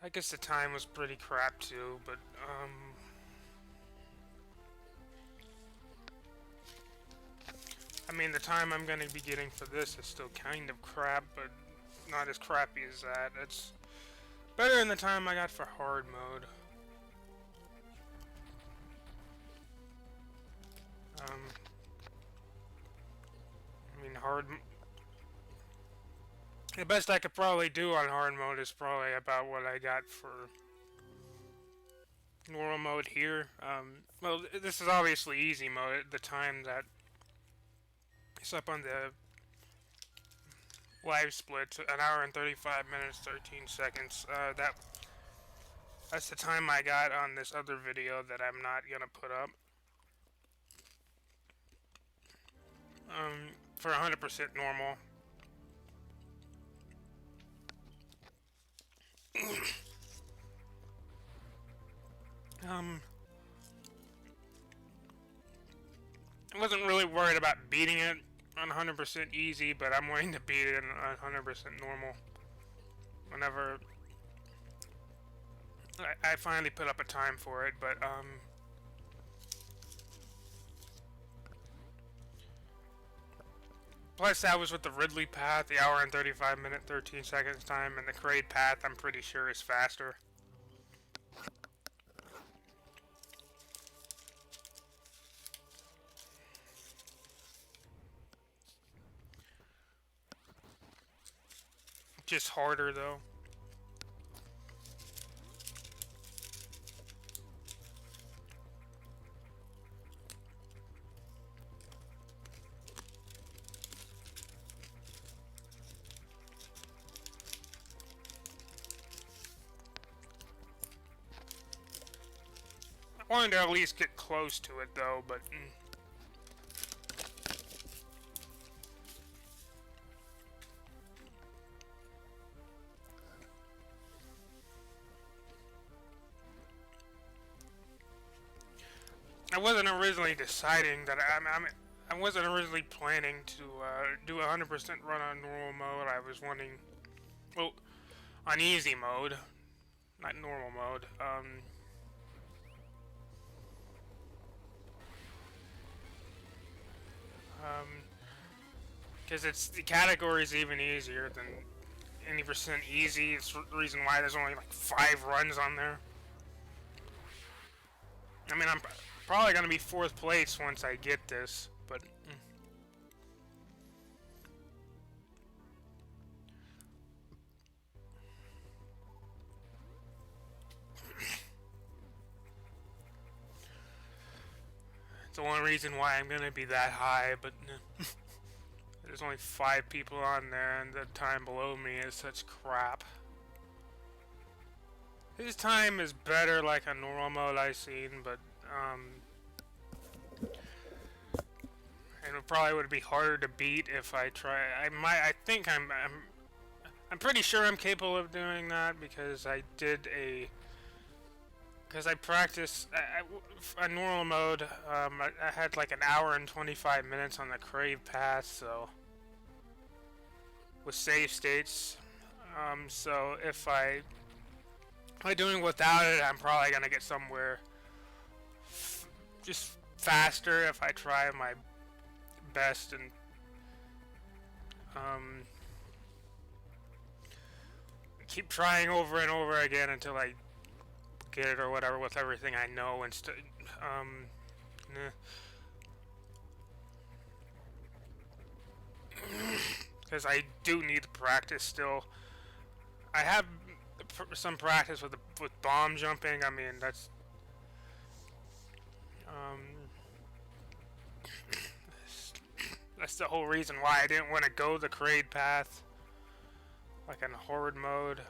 I guess the time was pretty crap too, but I mean the time I'm gonna be getting for this is still kind of crap, but not as crappy as that. It's better than the time I got for hard mode. I mean the best I could probably do on hard mode is probably about what I got for normal mode here. Well, this is obviously easy mode. The time that it's up on the live split, 1 hour and 35 minutes, 13 seconds. That's the time I got on this other video that I'm not gonna put up. For 100% normal. I wasn't really worried about beating it on 100% easy, but I'm willing to beat it on 100% normal. Whenever I finally put up a time for it, but plus that was with the Ridley path, the 1 hour and 35 minute 13 seconds time, and the Kraid path I'm pretty sure is faster. Just harder though. I wanted to at least get close to it though, but I wasn't originally deciding that I wasn't originally planning to do a 100% run on normal mode. I was wanting, well, on easy mode, not normal mode. Because the category is even easier than any percent easy. It's the reason why there's only like 5 runs on there. I mean, I'm probably gonna be 4th place once I get this, but it's the one reason why I'm gonna be that high. But there's only 5 people on there, and the time below me is such crap. His time is better like a normal mode I've seen, but and it probably would be harder to beat if I try. I think I'm pretty sure I'm capable of doing that because I did because I practiced a normal mode. I had like 1 hour and 25 minutes on the Crave path, so with save states. So if I doing without it, I'm probably gonna get somewhere just faster if I try my best and keep trying over and over again until I get it or whatever with everything I know instead. Because I do need to practice still. I have some practice with bomb jumping. I mean that's that's the whole reason why I didn't want to go the Kraid path, like in horde mode.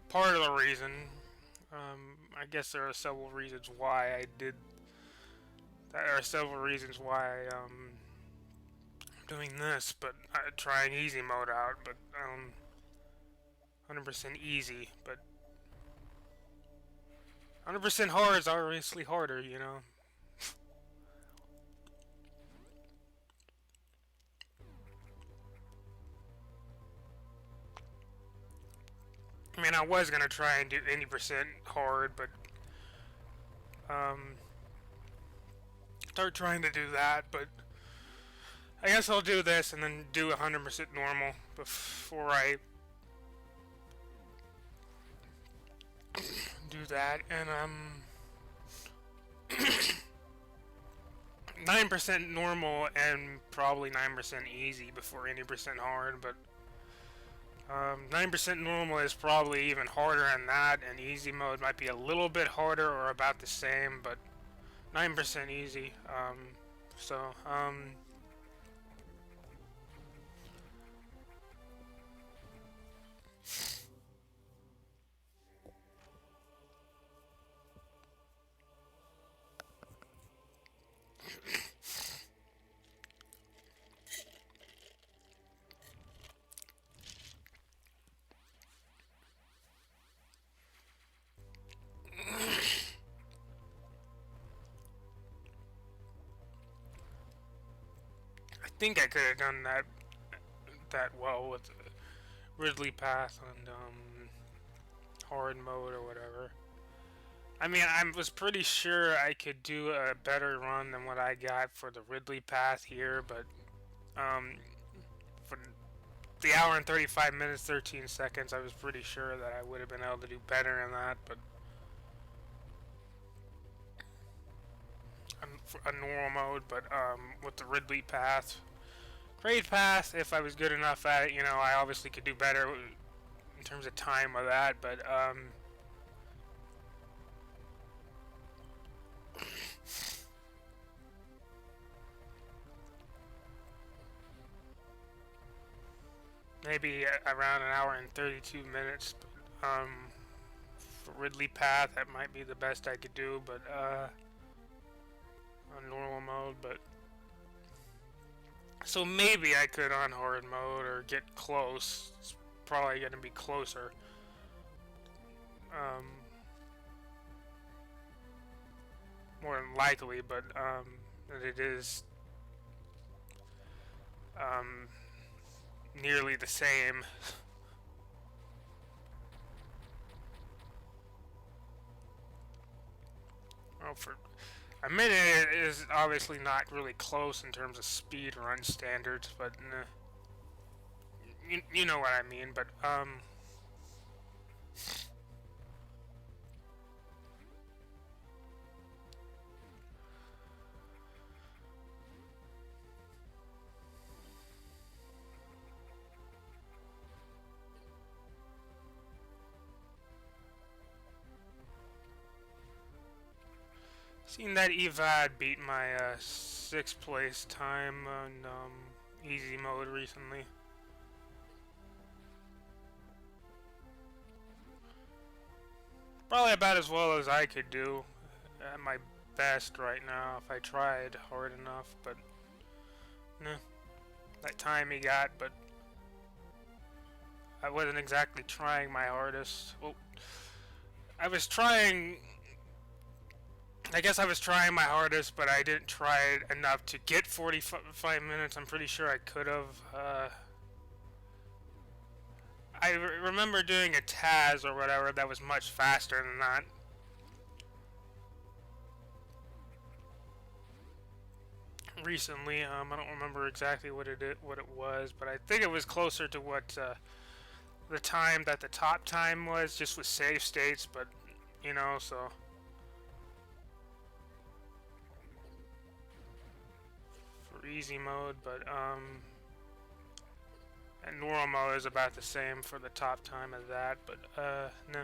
Part of the reason, I guess there are several reasons why I did. There are several reasons why I'm doing this, but trying easy mode out, but 100% easy, but 100% hard is obviously harder, you know. I mean, I was gonna try and do 80% hard, but start trying to do that. But I guess I'll do this and then do 100% normal before I do that. And 9% normal and probably 9% easy before 80% hard. But 9% normal is probably even harder than that, and easy mode might be a little bit harder or about the same, but 9% easy. So, I think I could have done that well with Ridley Path and hard mode or whatever. I mean, I was pretty sure I could do a better run than what I got for the Ridley Path here, but for the hour and 35 minutes 13 seconds, I was pretty sure that I would have been able to do better than that. But a normal mode, but with the Ridley Path, Great Path, if I was good enough at it, you know, I obviously could do better in terms of time with that, but maybe around an hour and 32 minutes. But, for Ridley Path, that might be the best I could do, but on normal mode. But so maybe I could on hard mode or get close. It's probably gonna be closer. Um, More than likely, but it is nearly the same. Well, for a minute, it is obviously not really close in terms of speed run standards, but you know what I mean. But seen that Evad beat my 6th place time on easy mode recently. Probably about as well as I could do at my best right now if I tried hard enough, but no, that time he got, but I wasn't exactly trying my hardest. Well, I was trying, I guess I was trying my hardest, but I didn't try it enough to get 45 minutes. I'm pretty sure I could have. I remember doing a Taz or whatever that was much faster than that. Recently, I don't remember exactly what it was, but I think it was closer to what the time that the top time was, just with save states. But you know, so for easy mode, but and normal mode is about the same for the top time as that. But no.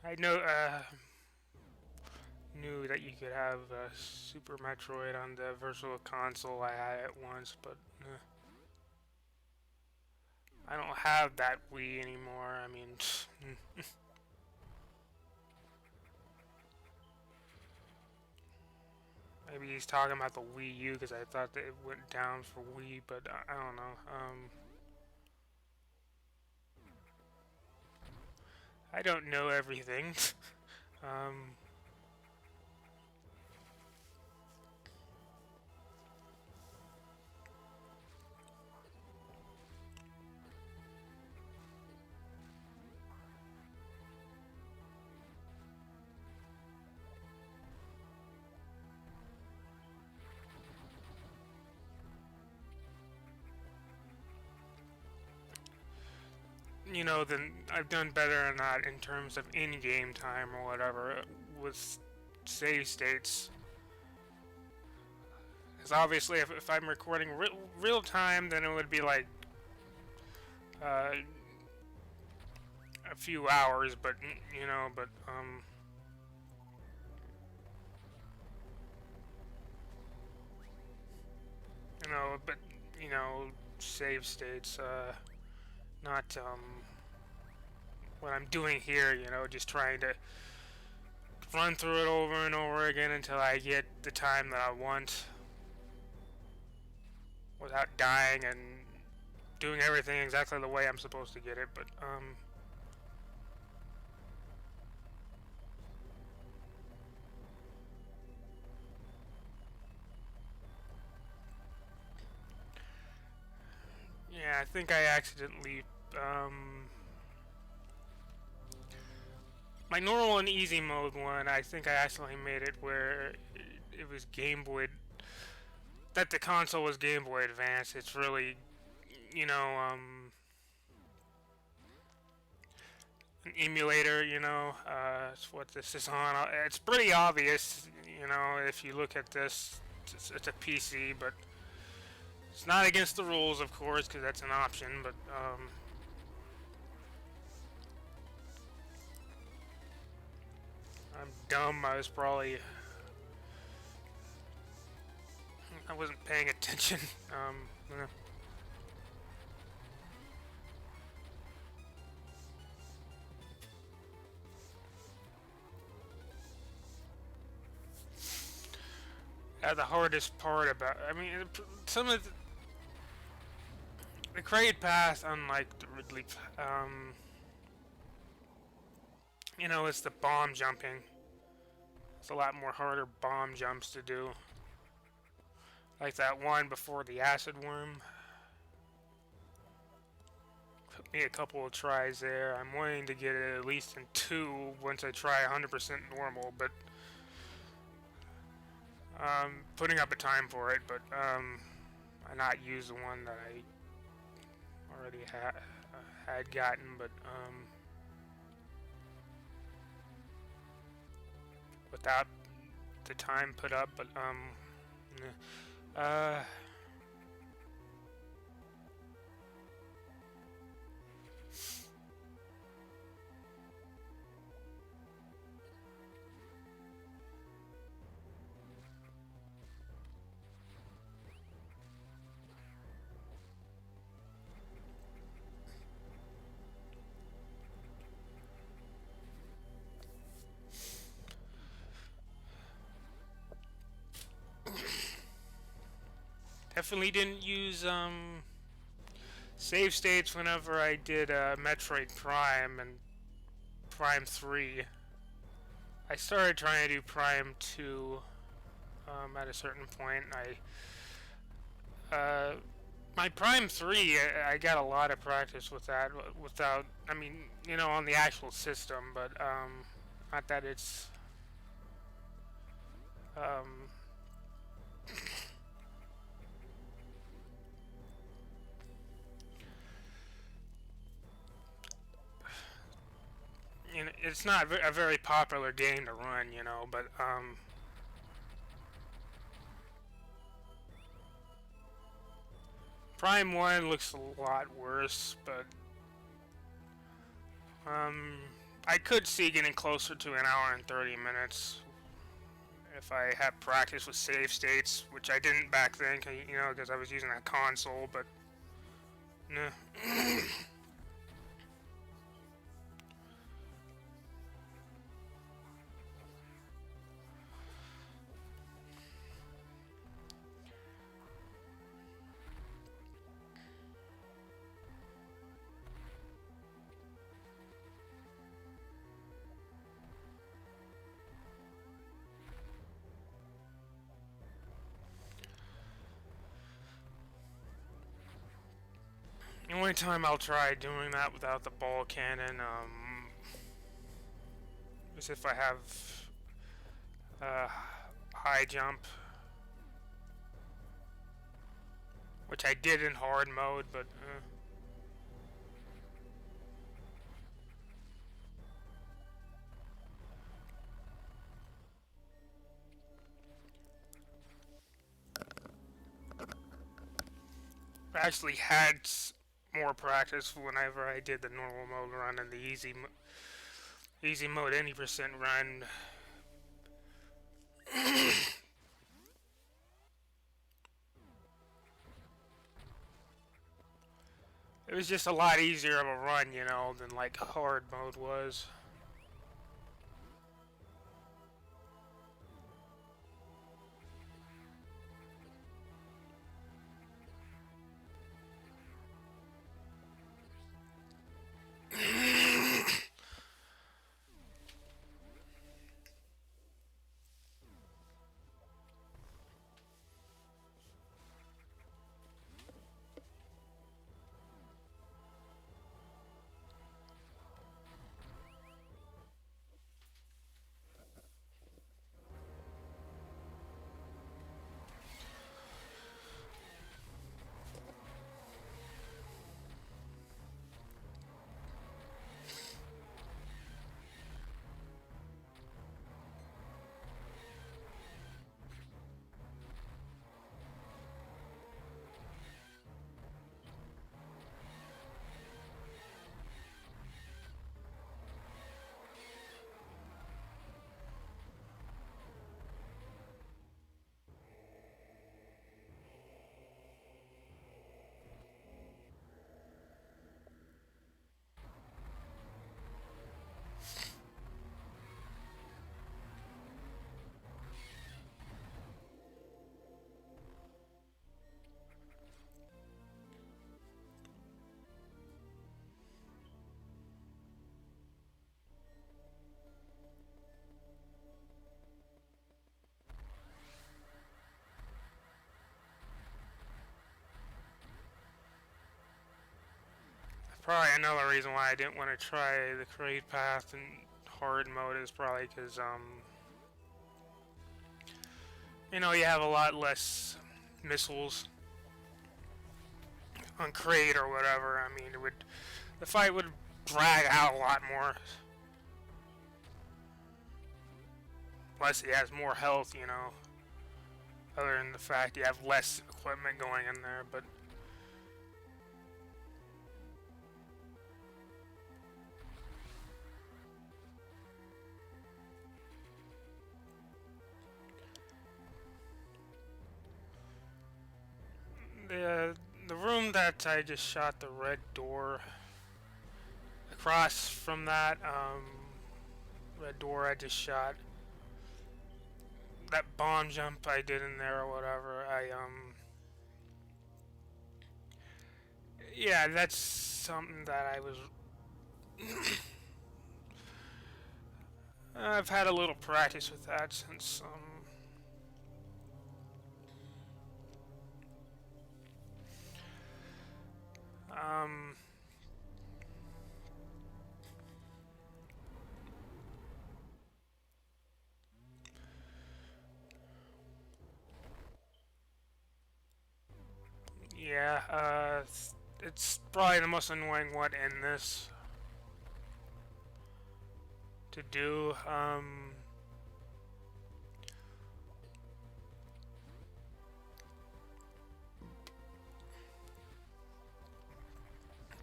I knew that you could have Super Metroid on the Virtual Console. I had it once, but I don't have that Wii anymore. I mean, maybe he's talking about the Wii U because I thought that it went down for Wii, but I don't know. I don't know everything. um, you know, then I've done better than that in terms of in-game time or whatever with save states. Because obviously, if I'm recording real time, then it would be like uh, a few hours. But you know, you know, but you know, save states, not what I'm doing here. You know, just trying to run through it over and over again until I get the time that I want without dying and doing everything exactly the way I'm supposed to get it. But yeah, I think I accidentally my normal and easy mode one, I think I accidentally made it where it was Game Boy, that the console was Game Boy Advance. It's really, you know, an emulator, you know, it's what this is on. It's pretty obvious, you know, if you look at this, it's a PC, but it's not against the rules, of course, because that's an option, but, I'm dumb. I wasn't paying attention. The hardest part about, I mean, some of the crate path, unlike the Ridley, you know, it's the bomb jumping. It's a lot more harder bomb jumps to do. Like that one before the acid worm. Took me a couple of tries there. I'm wanting to get it at least in 2 once I try 100% normal, but putting up a time for it, but I not use the one that I already had gotten, but without the time put up, but uh, definitely didn't use save states whenever I did Metroid Prime and Prime 3. I started trying to do Prime 2 at a certain point. My Prime 3, I got a lot of practice with that without, I mean, you know, on the actual system, but not that it's um, you know, it's not a very popular game to run, you know, but Prime 1 looks a lot worse, but I could see getting closer to an hour and 30 minutes if I had practice with save states, which I didn't back then, you know, because I was using a console, but no. The only time I'll try doing that without the ball cannon is if I have high jump, which I did in hard mode, but I actually had more practice whenever I did the normal mode run and the easy mode any percent run. It was just a lot easier of a run, you know, than like hard mode was. Probably another reason why I didn't want to try the crate path in hard mode is probably because, you know, you have a lot less missiles on crate or whatever. I mean, the fight would drag out a lot more. Plus, he has more health, you know, other than the fact you have less equipment going in there, but the room that I just shot the red door across from that red door I just shot, that bomb jump I did in there or whatever, yeah, that's something that I was I've had a little practice with that since um yeah, it's probably the most annoying one in this to do.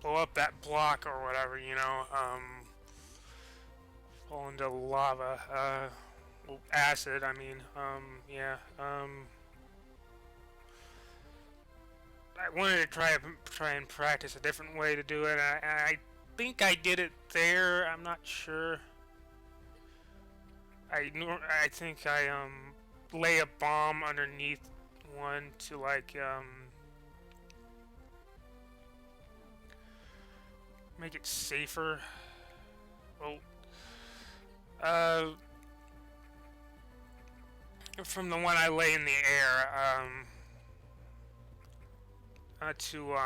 Blow up that block or whatever, you know. fall into lava. Well, acid, I mean. Yeah. I wanted to try and practice a different way to do it. I think I did it there. I'm not sure. I think I lay a bomb underneath one to like make it safer. Well, from the one I lay in the air, to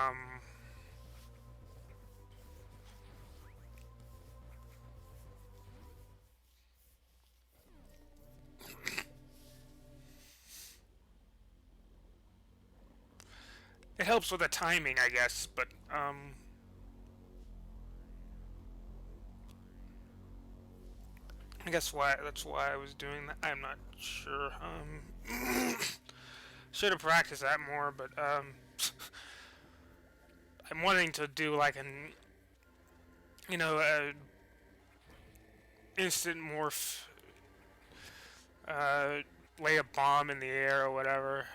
it helps with the timing, I guess, but I guess that's why I was doing that. I'm not sure. Should have practiced that more, but I'm wanting to do like an, instant morph, lay a bomb in the air or whatever.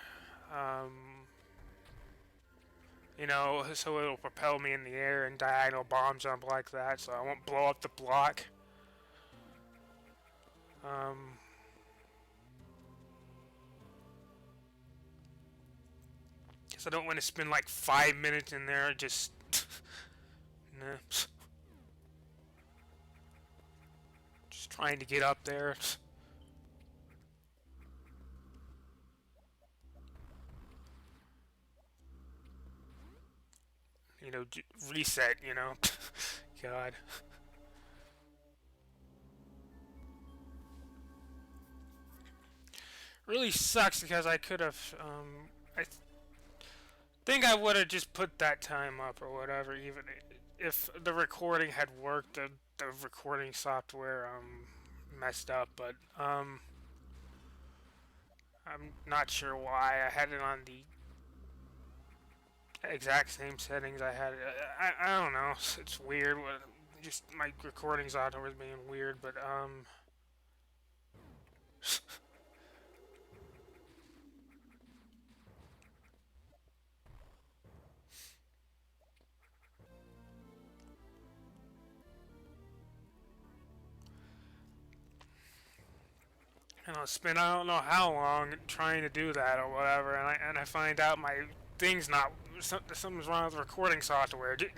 So it'll propel me in the air and diagonal bomb jump like that, so I won't blow up the block. Guess I don't want to spend like 5 minutes in there just nah. Just trying to get up there. Reset, God. Really sucks because I could have, I think I would have just put that time up or whatever, even if the recording had worked, the recording software, messed up, but, I'm not sure why. I had it on the exact same settings I had. I don't know. It's weird. Just my recording software was being weird, but spend I don't know how long trying to do that or whatever, and I find out my thing's not something's wrong with the recording software. It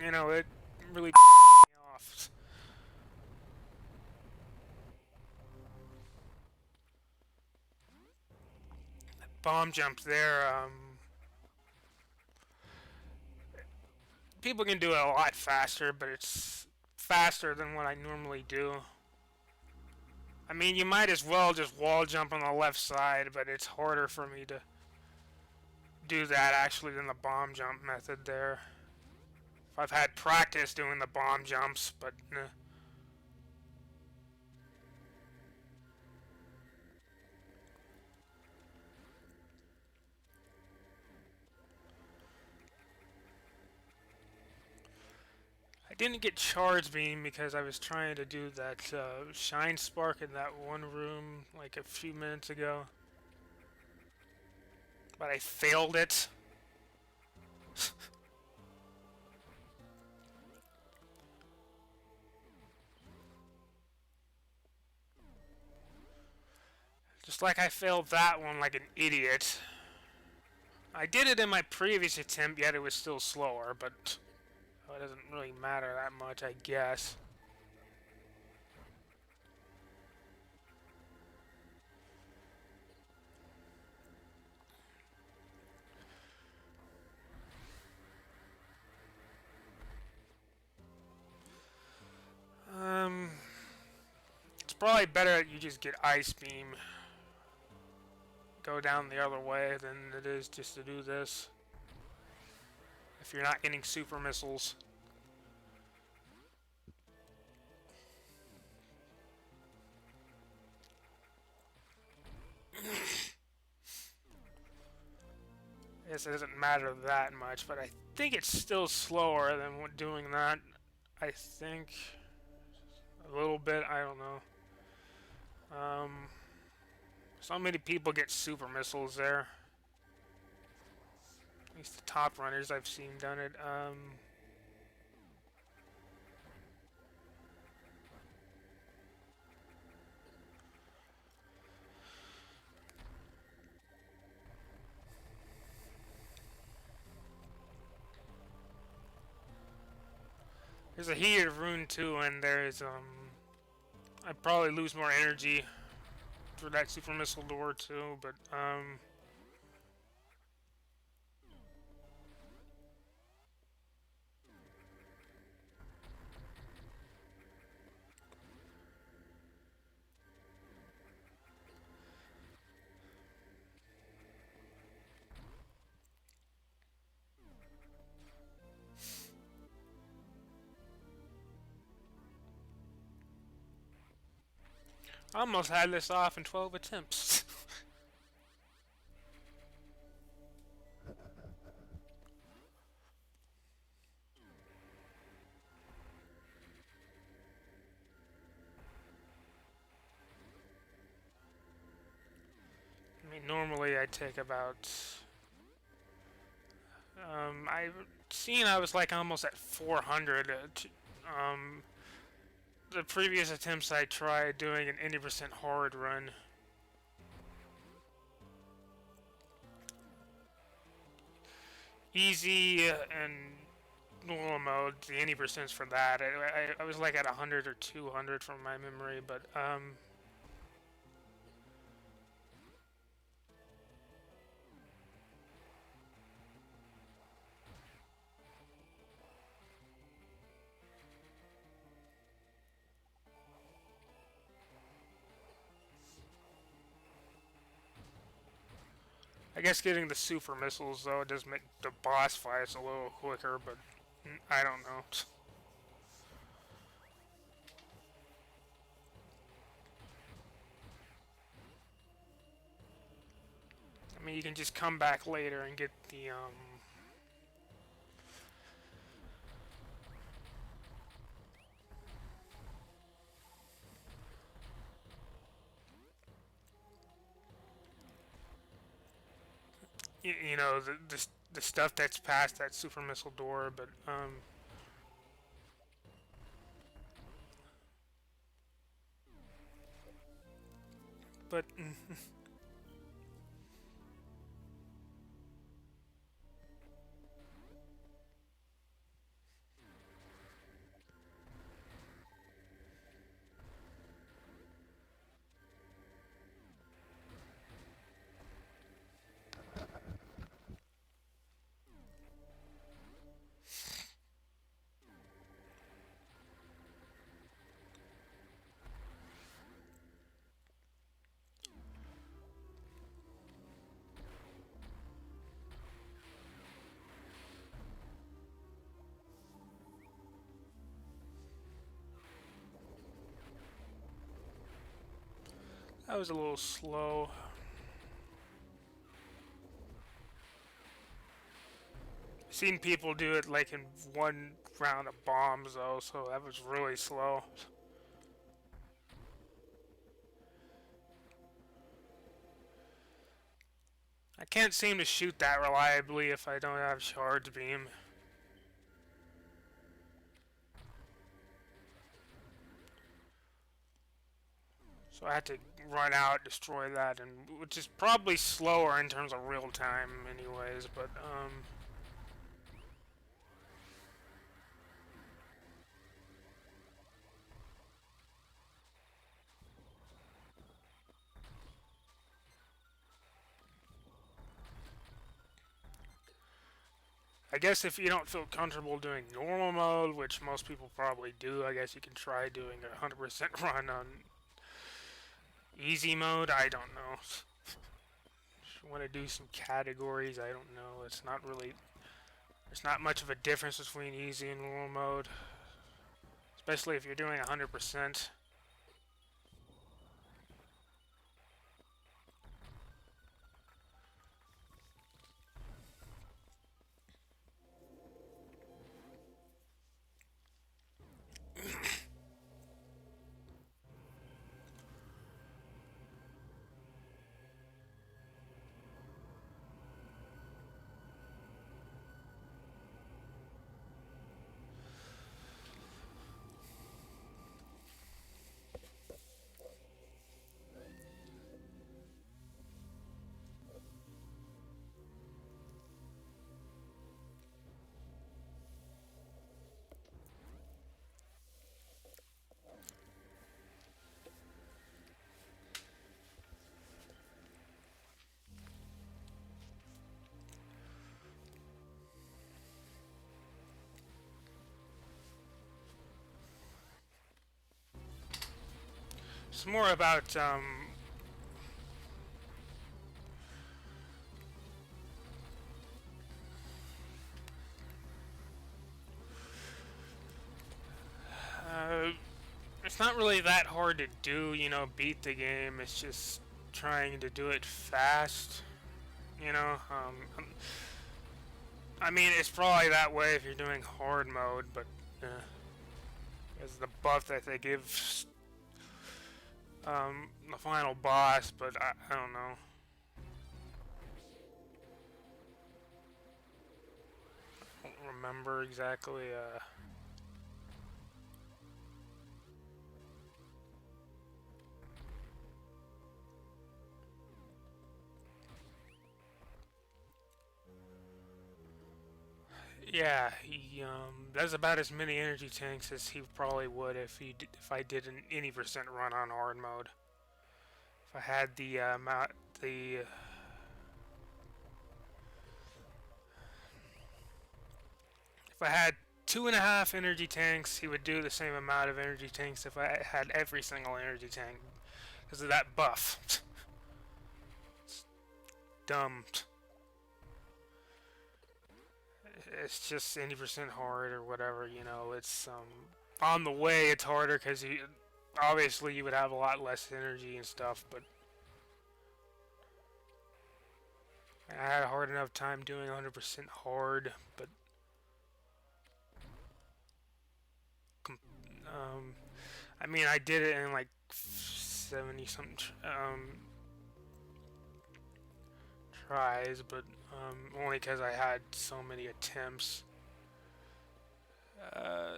really me off. Bomb jump there. People can do it a lot faster, but it's faster than what I normally do. I mean, you might as well just wall jump on the left side, but it's harder for me to do that actually than the bomb jump method there. I've had practice doing the bomb jumps, but I didn't get charge beam because I was trying to do that shine spark in that one room like a few minutes ago, but I failed it. Just like I failed that one like an idiot. I did it in my previous attempt, yet it was still slower, but it doesn't really matter that much, I guess. It's probably better that you just get ice beam. Go down the other way than it is just to do this. If you're not getting super missiles. I guess it doesn't matter that much, but I think it's still slower than doing that. I think a little bit, I don't know. Um, so many people get super missiles there. At least the top runners I've seen done it. There's a heated rune too, and there's I'd probably lose more energy for that super missile door too, but I almost had this off in 12 attempts. I mean, normally I take about. I've seen I was like almost at 400. The previous attempts I tried doing an 80% hard run. Easy and normal mode, the 80% for that. I was like at 100 or 200 from my memory, but I guess getting the super missiles though does make the boss fights a little quicker, but I don't know. I mean, you can just come back later and get the you know the stuff that's past that super missile door, but that was a little slow. Seen people do it like in one round of bombs though, so that was really slow. I can't seem to shoot that reliably if I don't have charge beam. So I had to run out, destroy that, and which is probably slower in terms of real time, anyways. But I guess if you don't feel comfortable doing normal mode, which most people probably do, I guess you can try doing a 100% run on easy mode. I don't know. If you want to do some categories, I don't know. It's not really. There's not much of a difference between easy and normal mode, especially if you're doing 100%. It's more about it's not really that hard to do, you know, beat the game. It's just trying to do it fast, you know. I mean, it's probably that way if you're doing hard mode, but as the buff that they give the final boss, but I don't know. I don't remember exactly. Yeah, he does about as many energy tanks as he probably would if I did an any percent run on hard mode. If I had the the if I had 2.5 energy tanks, he would do the same amount of energy tanks if I had every single energy tank because of that buff. It's dumb. It's just any percent hard or whatever, you know. It's on the way it's harder because you obviously you would have a lot less energy and stuff, but I had a hard enough time doing 100% hard, but I mean I did it in like 70 something tries, but only because I had so many attempts. I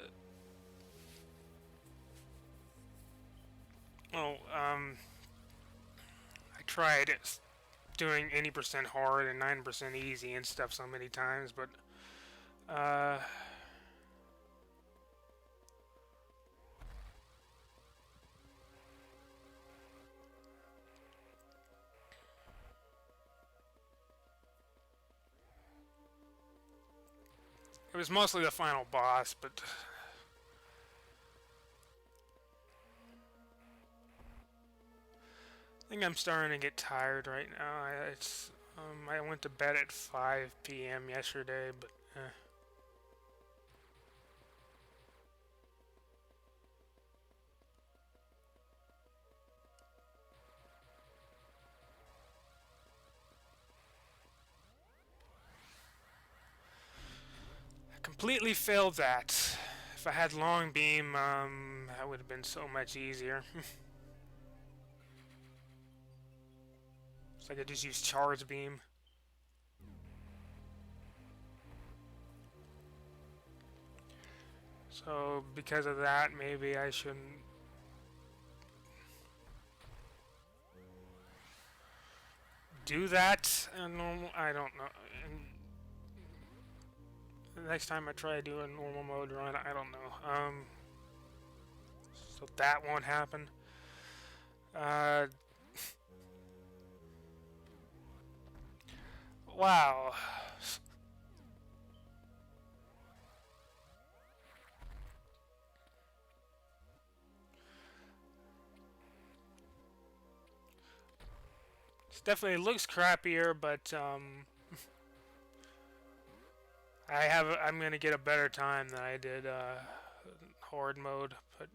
tried doing any percent hard and 9% easy and stuff so many times, but it was mostly the final boss, but I think I'm starting to get tired right now. I went to bed at 5 p.m. yesterday, but I completely failed that. If I had long beam, that would have been so much easier. So I could just use charge beam. So because of that, maybe I shouldn't do that. And I don't know. And the next time I try to do a normal mode run, I don't know. So that won't happen. Wow. It definitely looks crappier, but I'm gonna get a better time than I did hard mode, but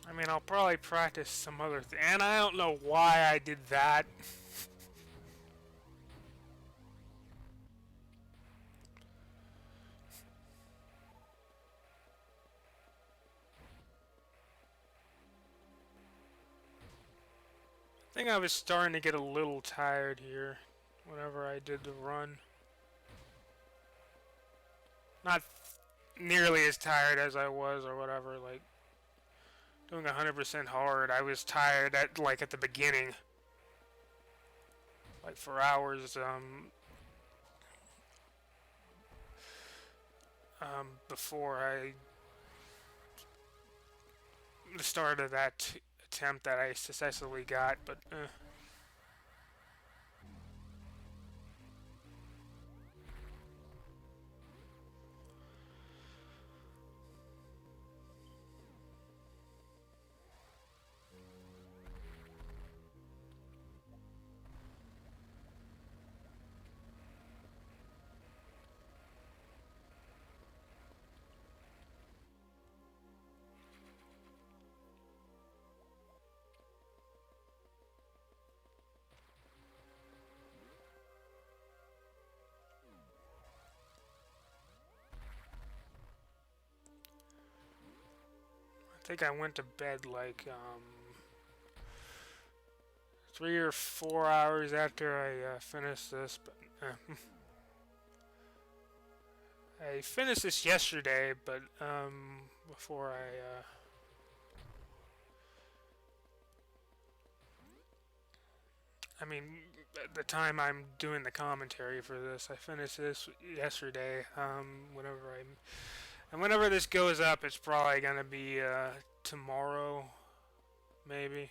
I mean, I'll probably practice some other thing. And I don't know why I did that. think I was starting to get a little tired here whenever I did the run. Not nearly as tired as I was or whatever, like doing 100% hard. I was tired at like at the beginning. Like for hours before the start of that attempt that I successfully got, but I think I went to bed like 3 or 4 hours after I finished this, but I finished this yesterday, but before I mean, at the time I'm doing the commentary for this, I finished this yesterday. Whenever this goes up, it's probably gonna be tomorrow, maybe.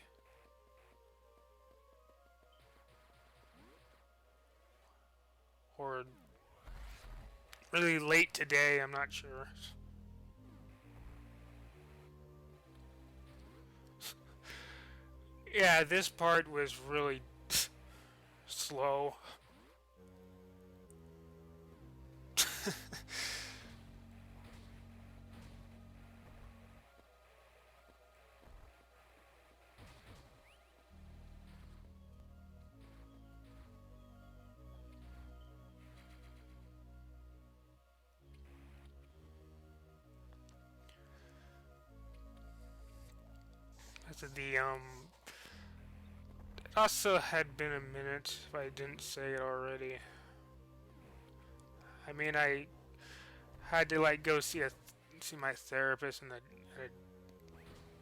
Or really late today, I'm not sure. Yeah, this part was really slow. The it also had been a minute if I didn't say it already. I mean, I had to like go see my therapist and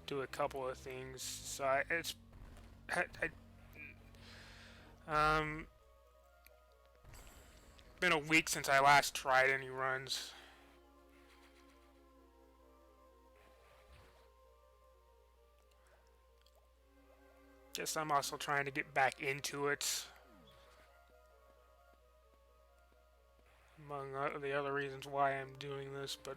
do a couple of things. So it's um been a week since I last tried any runs. Guess I'm also trying to get back into it. Among the other reasons why I'm doing this, but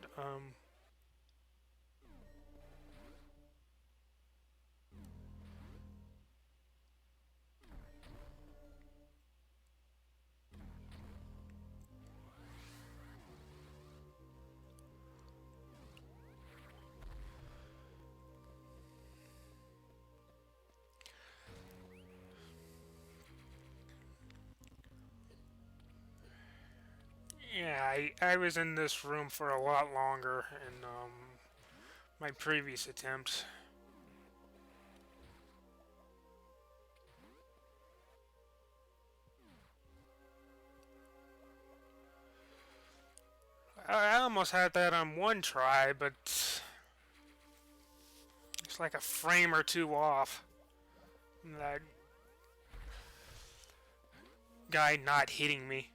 yeah, I was in this room for a lot longer in my previous attempt. I almost had that on one try, but it's like a frame or two off. That guy not hitting me.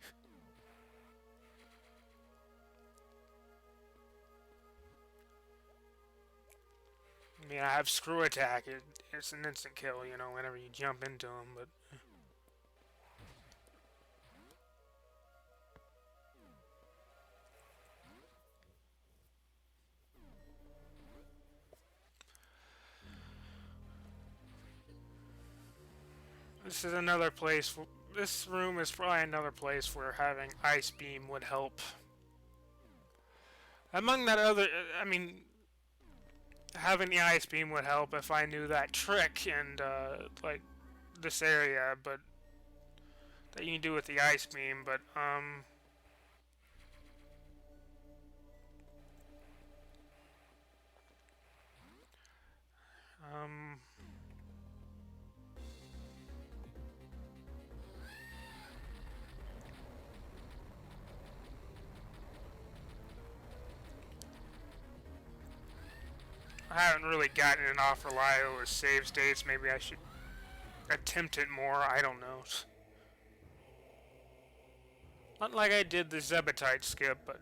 I mean, I have screw attack. It's an instant kill, you know, whenever you jump into him, but this is another place. This room is probably another place where having ice beam would help. Among that other, I mean, having the ice beam would help if I knew that trick and like this area, but that you can do with the ice beam. But um, I haven't really gotten an off reliable with save states. Maybe I should attempt it more. I don't know. Not like I did the Zebetite skip, but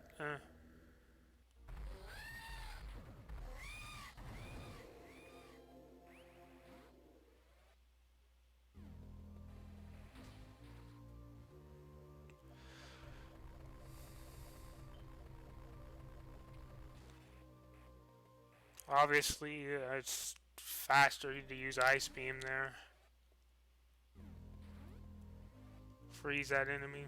obviously it's faster to use Ice Beam there. Freeze that enemy.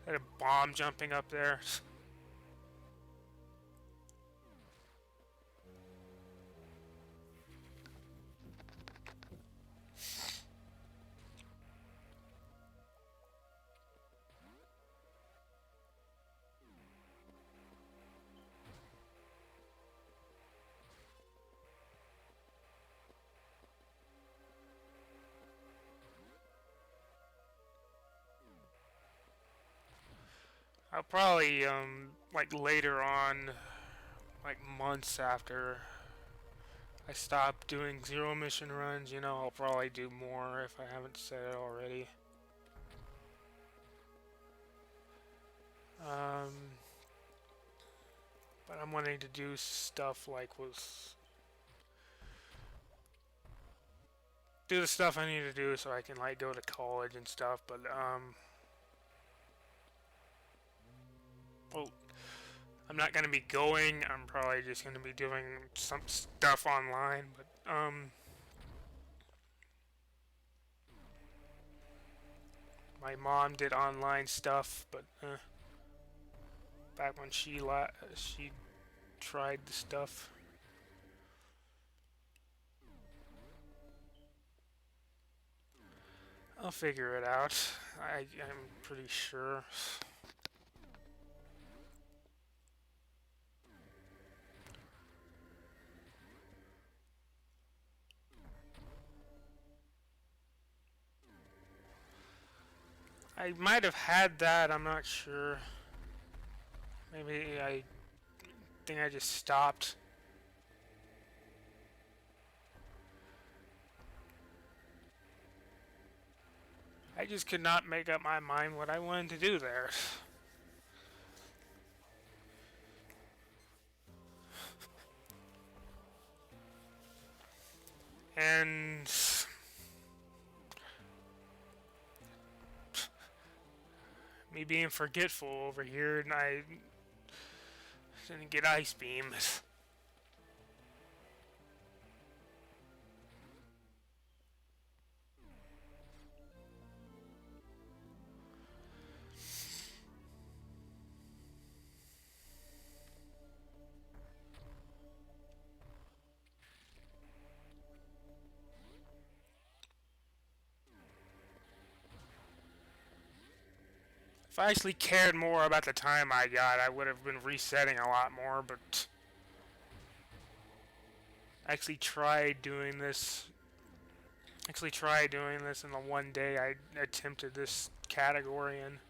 Had a bomb jumping up there. I'll probably, like later on, like months after I stop doing zero mission runs, you know, I'll probably do more if I haven't said it already. But I'm wanting to do stuff like do the stuff I need to do so I can like go to college and stuff, but well, I'm not gonna be going. I'm probably just gonna be doing some stuff online, but my mom did online stuff, but back when she tried the stuff. I'll figure it out. I'm pretty sure. I might have had that, I'm not sure. Maybe I think I just stopped. I just could not make up my mind what I wanted to do there. And me being forgetful over here, and I didn't get Ice Beam. If I actually cared more about the time I got, I would have been resetting a lot more, but I actually tried doing this. In the one day I attempted this category in.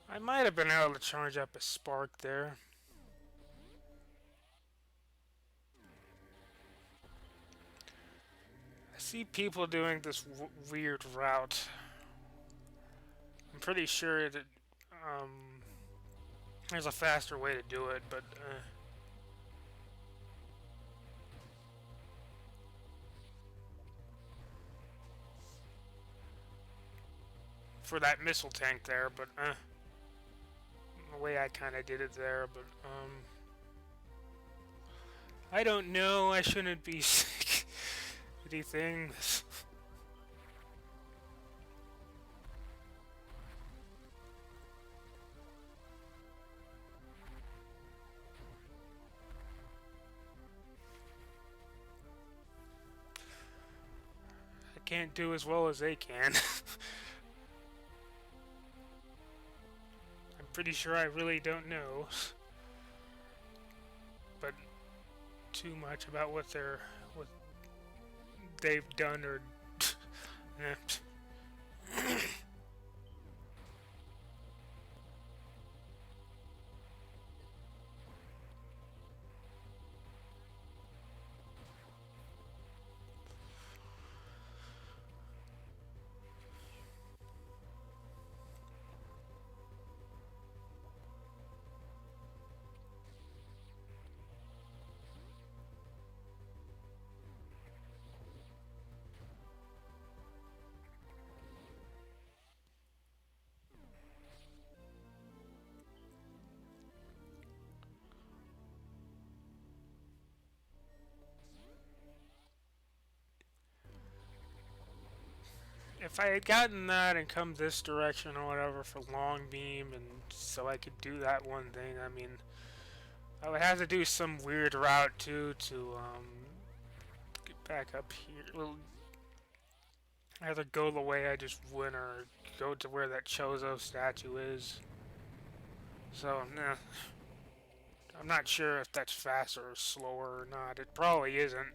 I might have been able to charge up a spark there. I see people doing this weird route. I'm pretty sure that There's a faster way to do it, but for that missile tank there, but the way I kind of did it there, but I don't know. I shouldn't be sick. Anything. I can't do as well as they can. I'm pretty sure I really don't know, but too much about what they've done or. If I had gotten that and come this direction or whatever for long beam, and so I could do that one thing, I mean, I would have to do some weird route too to get back up here. Well, either go the way I just went or go to where that Chozo statue is. So, nah, I'm not sure if that's faster or slower or not. It probably isn't.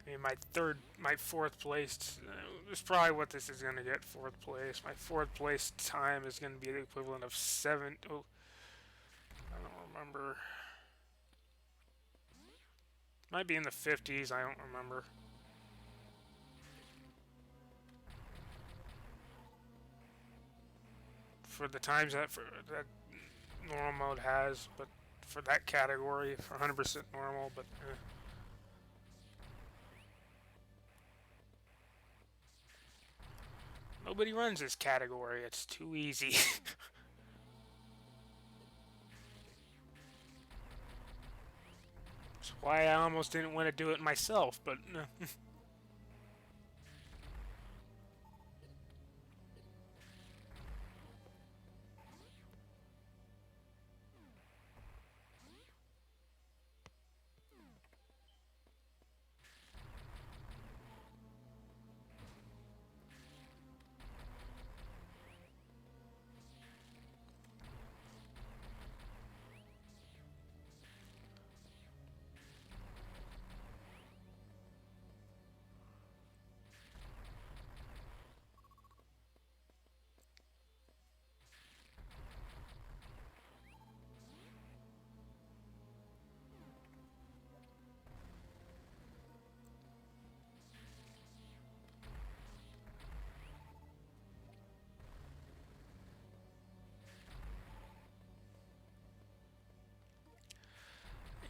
I mean, my fourth place is probably what this is gonna get. Fourth place. My fourth place time is gonna be the equivalent of 7. Oh, I don't remember. Might be in the 50s. I don't remember. For the times that normal mode has, but for that category, for 100% normal, but. Nobody runs this category. It's too easy. That's why I almost didn't want to do it myself, but.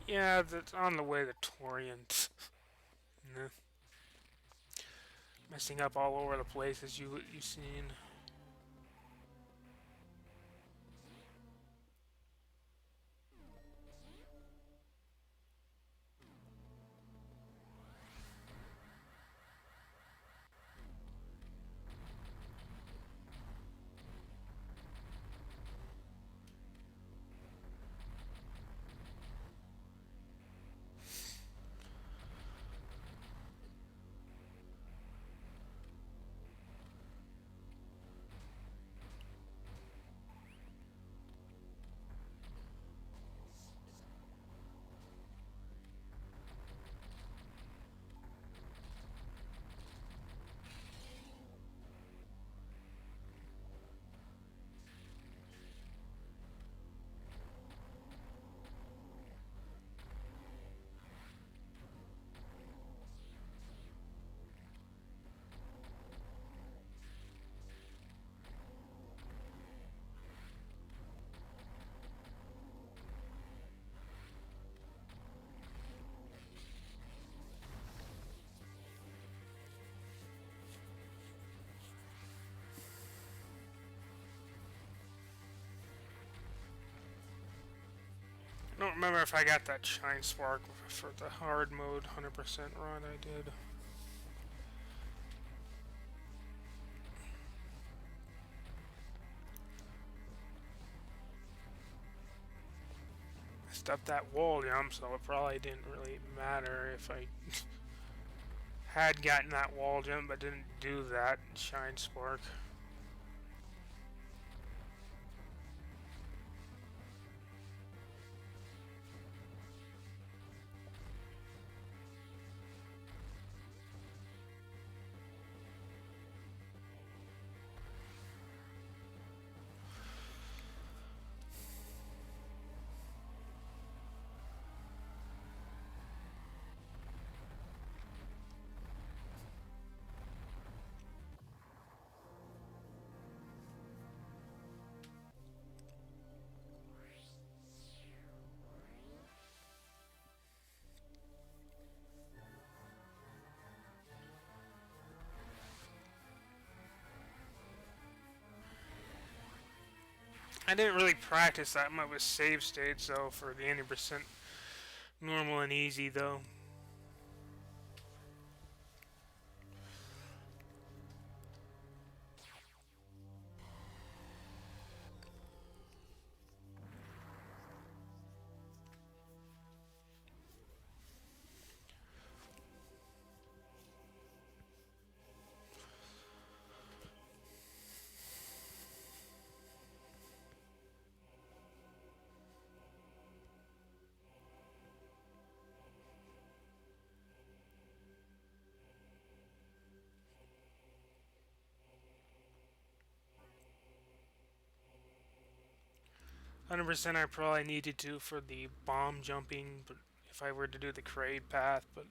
Yeah, that's on the way to Toriant. Nah. Messing up all over the place as you've seen. don't remember if I got that shine spark for the hard mode 100% run I did. Up that wall jump, so it probably didn't really matter if I had gotten that wall jump but didn't do that shine spark. 'I didn't really practice that much with save states though for the 80% normal and easy though. 100% I probably needed to for the bomb jumping, but if I were to do the crate path, but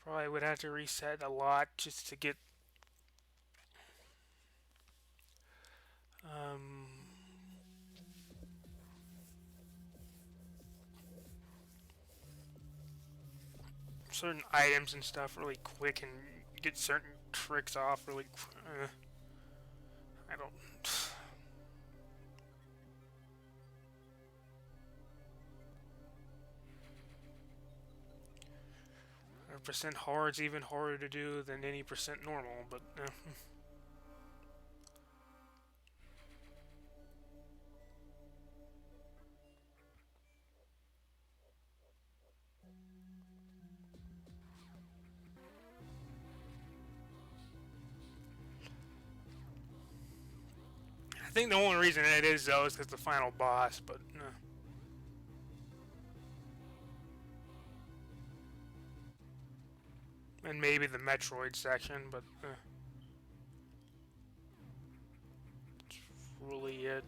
probably would have to reset a lot just to get certain items and stuff really quick and get certain tricks off really I don't 100% hard's even harder to do than any percent normal, but I think the only reason it is though is because the final boss, but and maybe the Metroid section, but that's really it.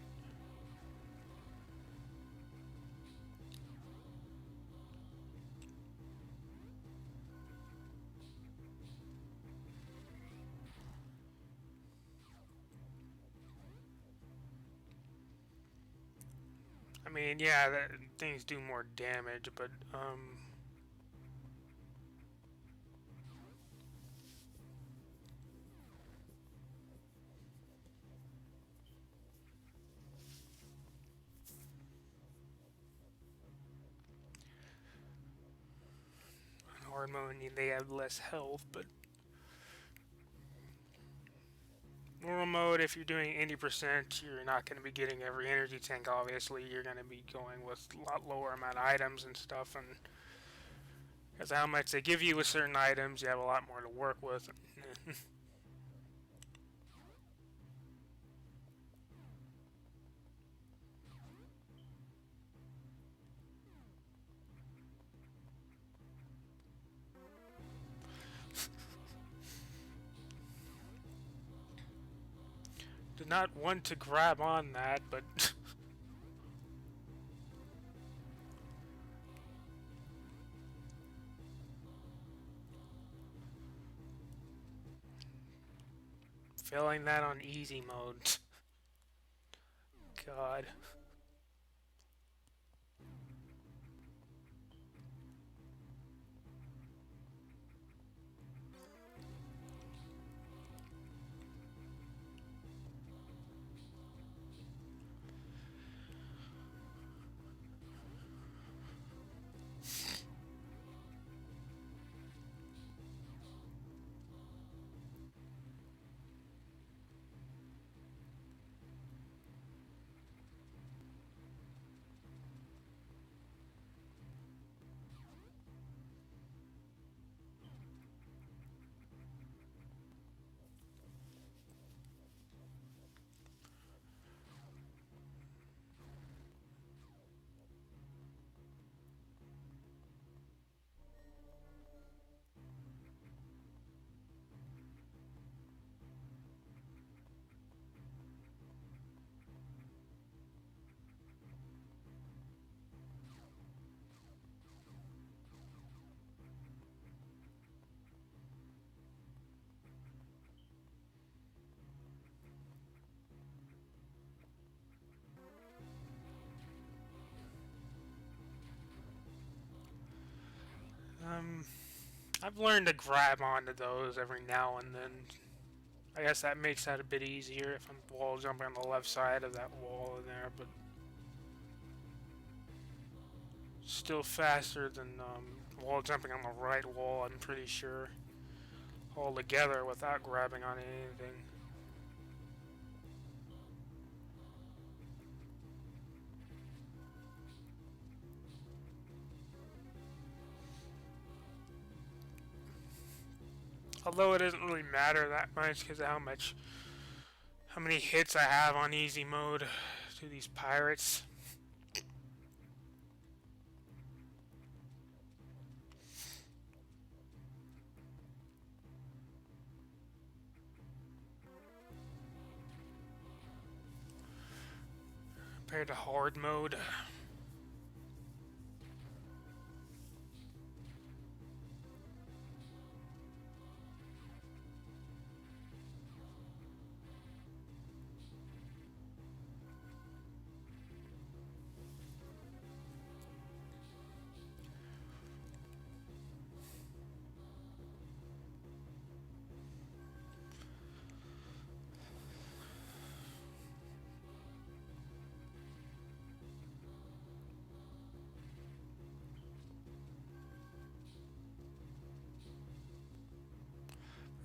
I mean, yeah, things do more damage, but hard mode they have less health, but normal mode, if you're doing 80%, you're not going to be getting every energy tank, obviously. You're going to be going with a lot lower amount of items and stuff, and because how much they give you with certain items, you have a lot more to work with. Did not want to grab on that, but failing that on easy mode. God. I've learned to grab onto those every now and then. I guess that makes that a bit easier if I'm wall jumping on the left side of that wall in there, but still faster than wall jumping on the right wall, I'm pretty sure, altogether without grabbing on anything. Although it doesn't really matter that much because of how many hits I have on easy mode to these pirates. Compared to hard mode.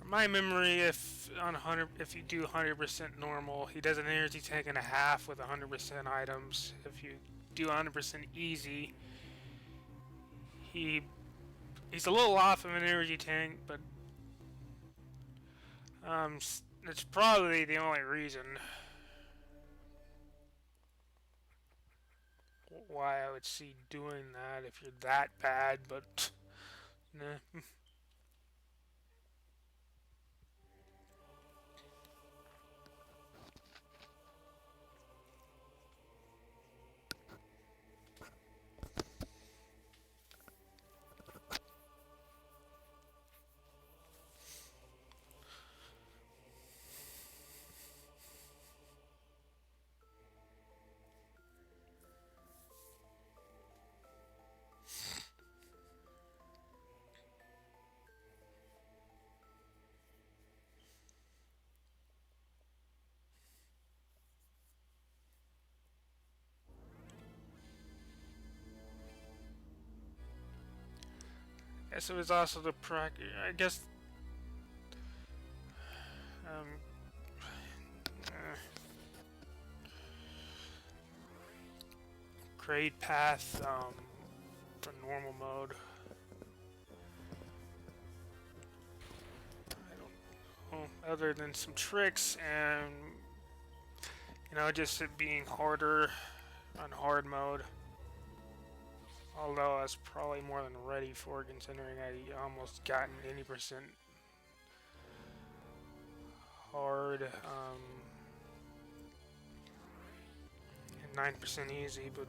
My memory, if you do 100% normal, he does an energy tank and a half with 100% items. If you do 100% easy, he's a little off of an energy tank, but it's probably the only reason why I would see doing that if you're that bad. But nah. Guess it was also the I guess um, grade path for normal mode. I don't know, other than some tricks and just it being harder on hard mode. Although I was probably more than ready for, considering I almost gotten 80% hard and 9% easy, but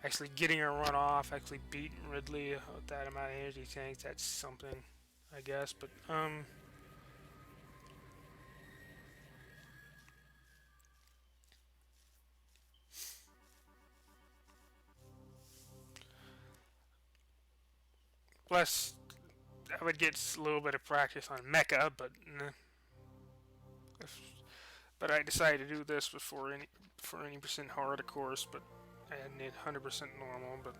actually getting a run off, actually beating Ridley with that amount of energy tanks, that's something, I guess. But plus I would get a little bit of practice on Mecha, but but I decided to do this before any percent hard, of course. But I had 100% normal, but.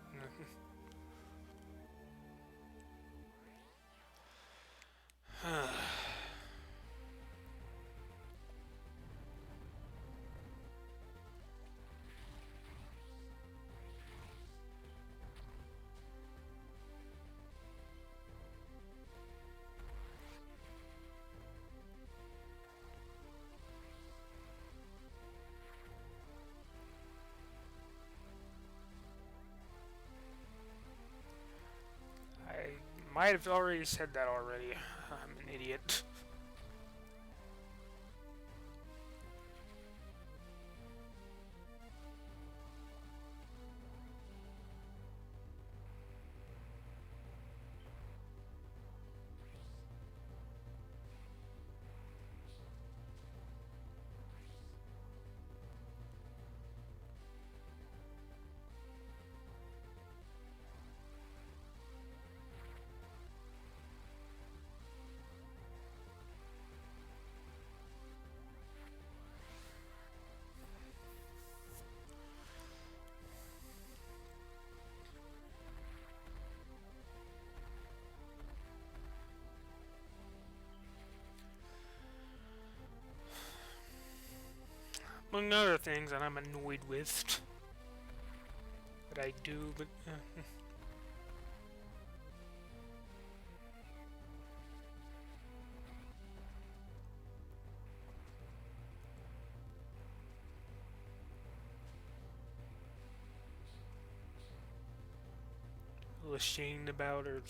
Might have already said that already. I'm an idiot. Among other things that I'm annoyed with. That I do, but... a little ashamed about, or...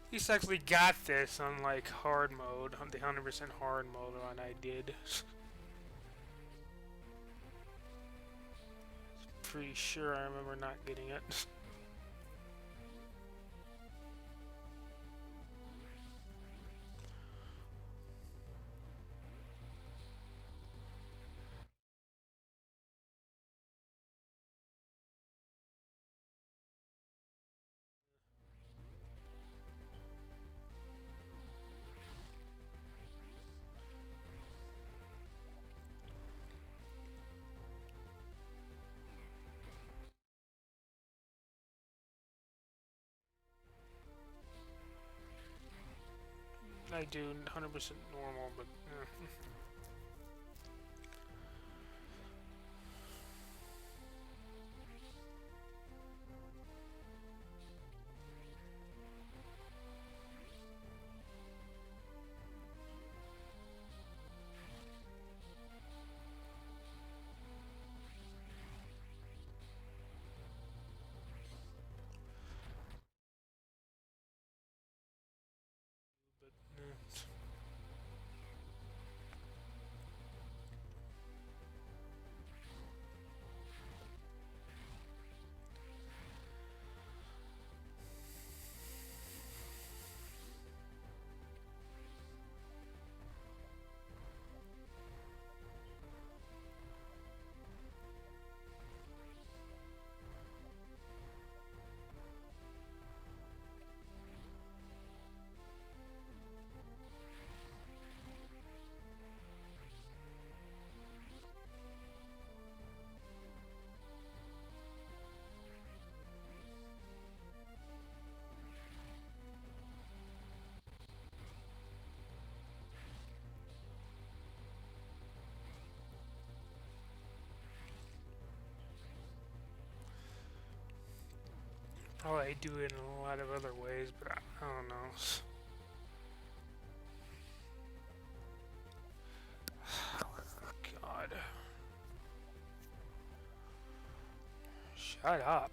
He's actually got this on like hard mode, on the 100% hard mode one I did. Pretty sure I remember not getting it. I do 100% normal, but... Probably do it in a lot of other ways, but I don't know. God. Shut up.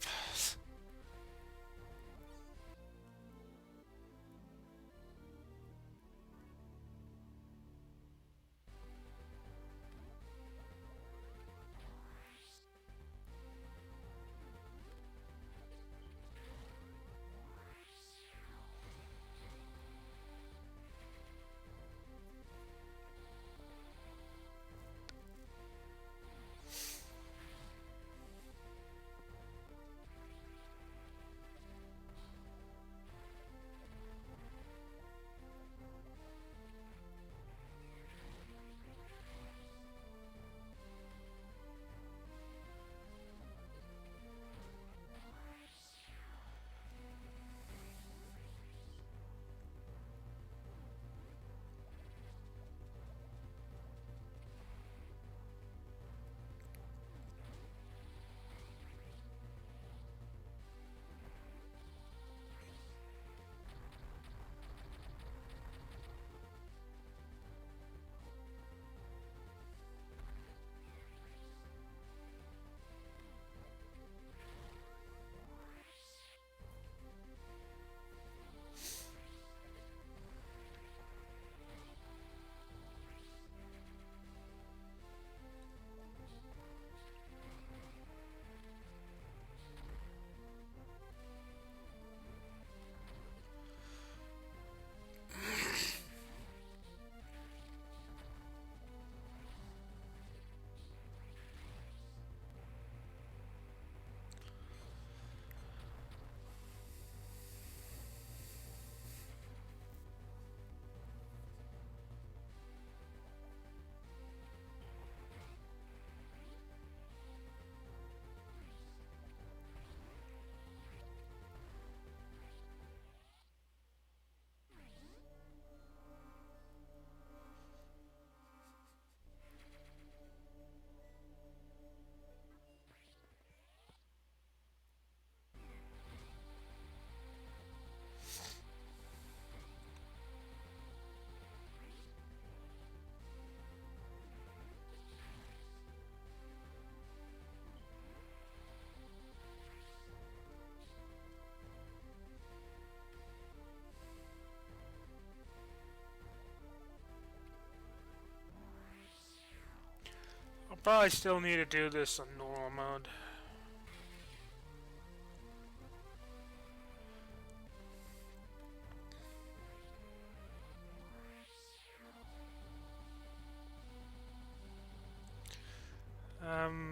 Probably still need to do this on normal mode.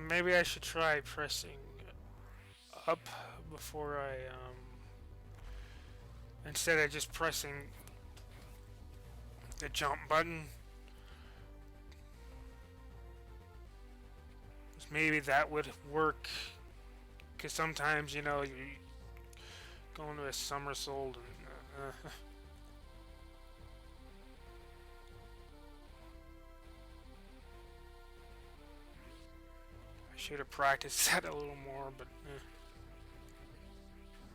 Maybe I should try pressing up before I, instead of just pressing the jump button. Maybe that would work, because sometimes, you know, you go into a somersault and, I should have practiced that a little more, but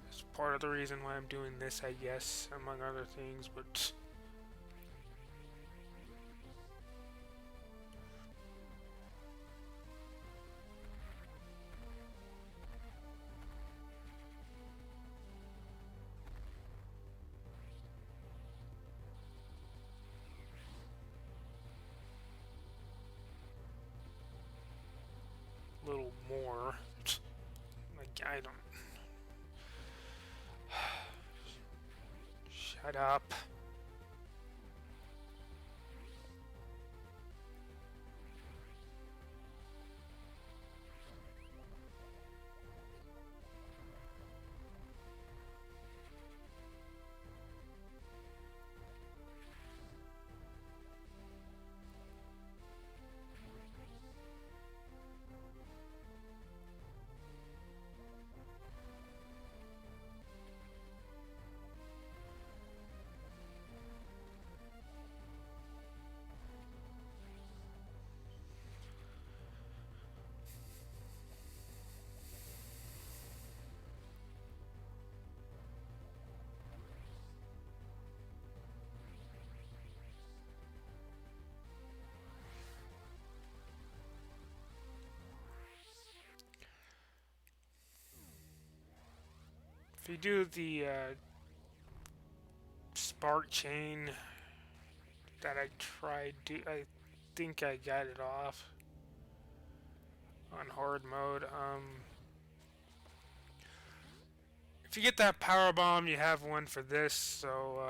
it's part of the reason why I'm doing this, I guess, among other things, but a little more. Like, I don't... Shut up. If you do the spark chain that I tried, I think I got it off on hard mode. If you get that power bomb, you have one for this. So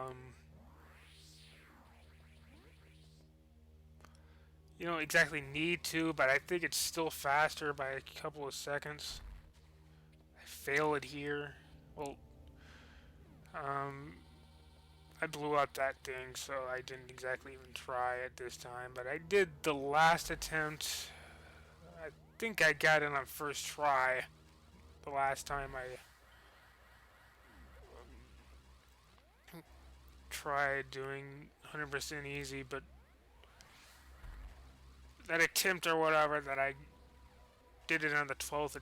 you don't exactly need to, but I think it's still faster by a couple of seconds. I fail it here. Well, I blew up that thing, so I didn't exactly even try it this time. But I did the last attempt. I think I got it on first try. The last time I tried doing 100% easy, but that attempt or whatever that I did it on the 12th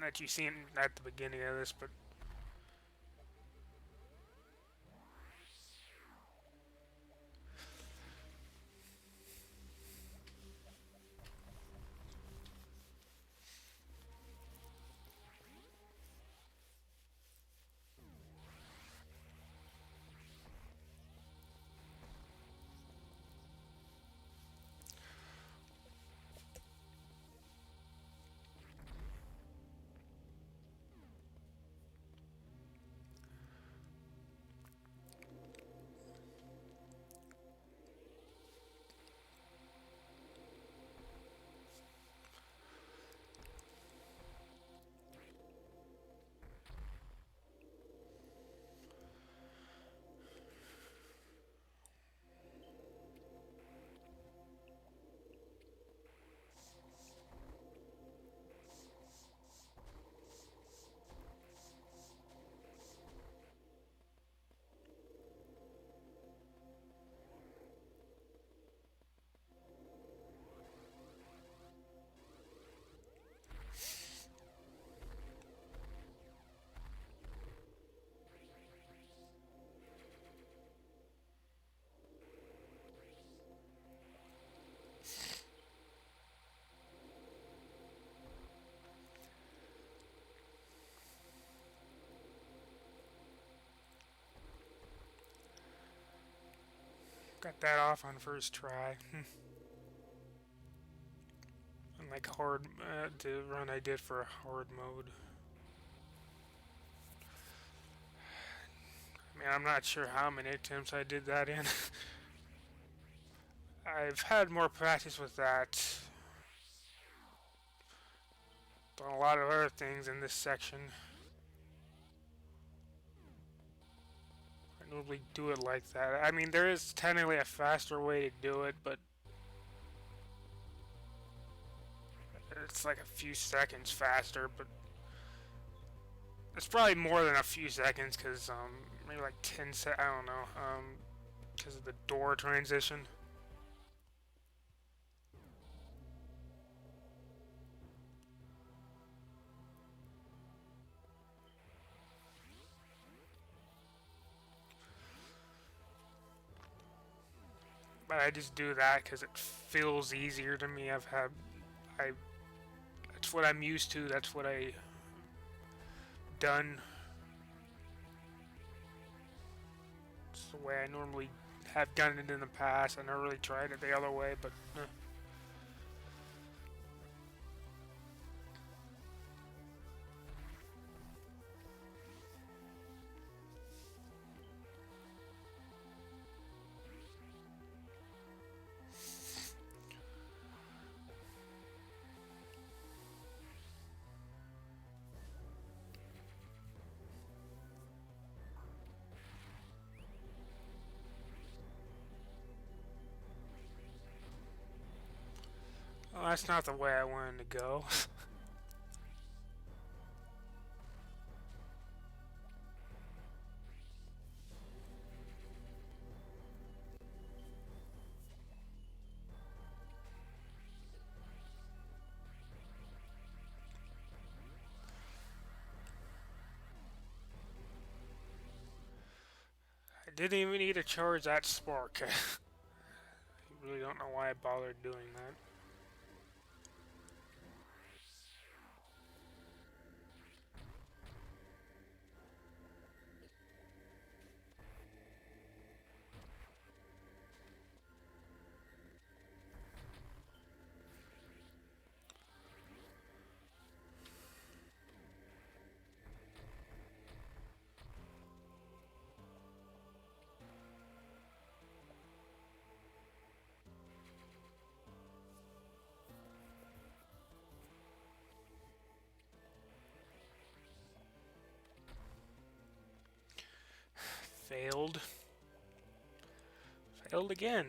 that you see at the beginning of this, but got that off on first try. like hard, the run I did for hard mode. I mean, I'm not sure how many attempts I did that in. I've had more practice with that than a lot of other things in this section. I normally do it like that. I mean, there is technically a faster way to do it, but it's like a few seconds faster, but it's probably more than a few seconds, because maybe like 10 I don't know, because of the door transition. But I just do that because it feels easier to me. That's what I'm used to. That's what I done. It's the way I normally have done it in the past. I never really tried it the other way, but well, that's not the way I wanted to go. I didn't even need to charge that spark. I really don't know why I bothered doing that. Failed. Failed again.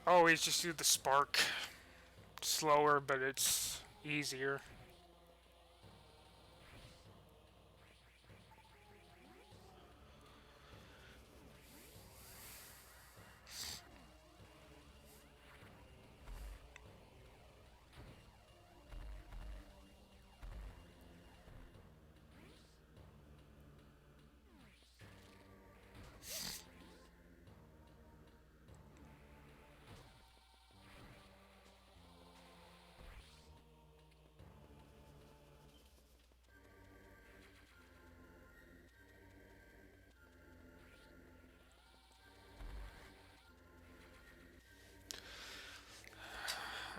Always just do the spark. Slower, but it's easier.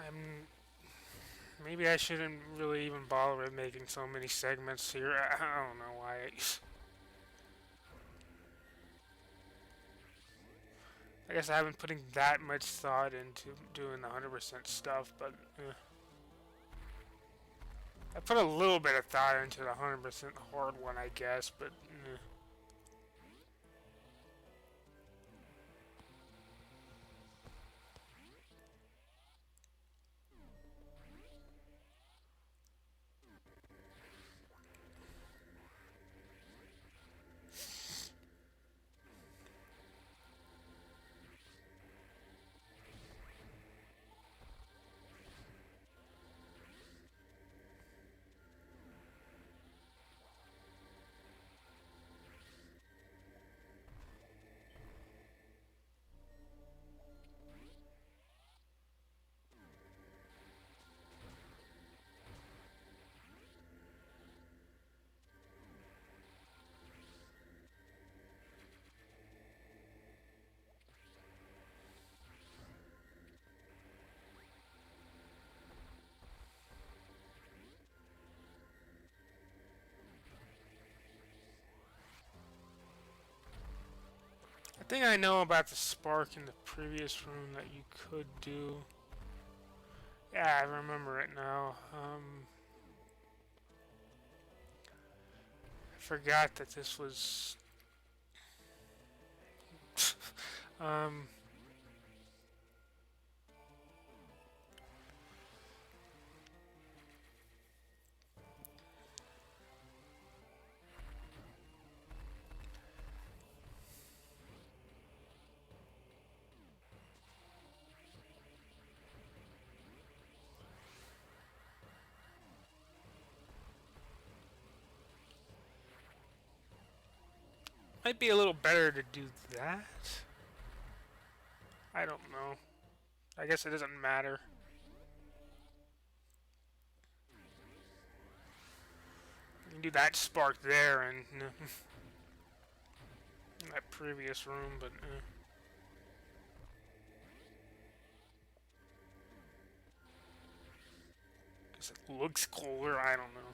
I'm Maybe I shouldn't really even bother with making so many segments here. I don't know why. I guess I haven't putting that much thought into doing the 100% stuff, but I put a little bit of thought into the 100% hard one, I guess, but think I know about the spark in the previous room that you could do. Yeah, I remember it now. I forgot that this was... um... might be a little better to do that. I don't know. I guess it doesn't matter. You can do that spark there and in that previous room, but guess it looks cooler. I don't know.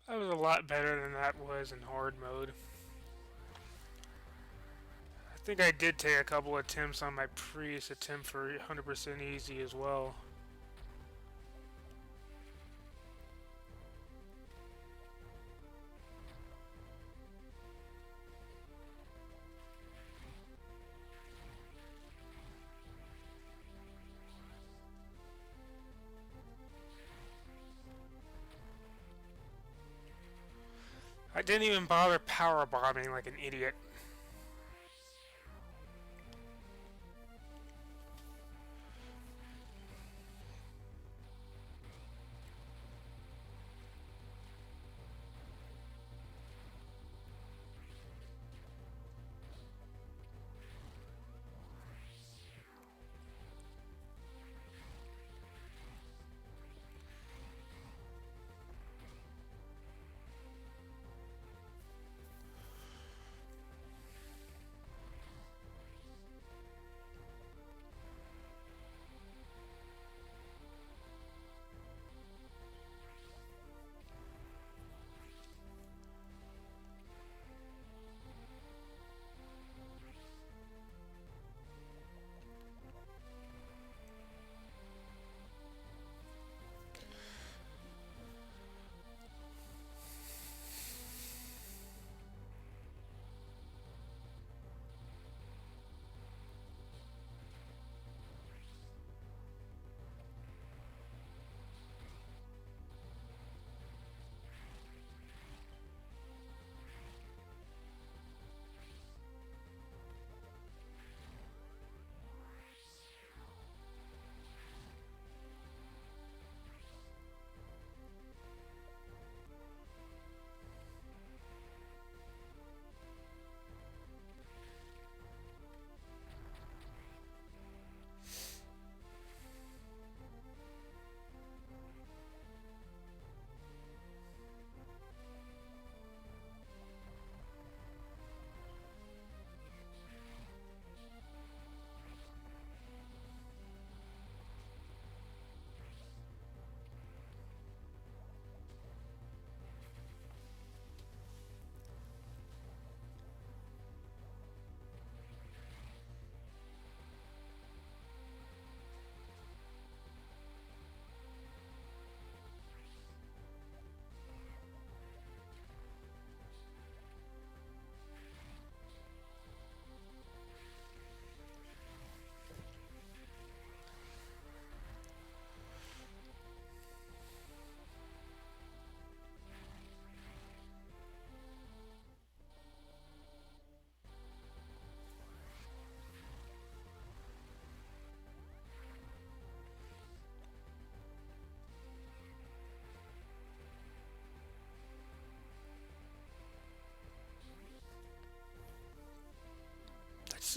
That was a lot better than that was in hard mode. I think I did take a couple attempts on my previous attempt for 100% easy as well. I didn't even bother power bombing like an idiot.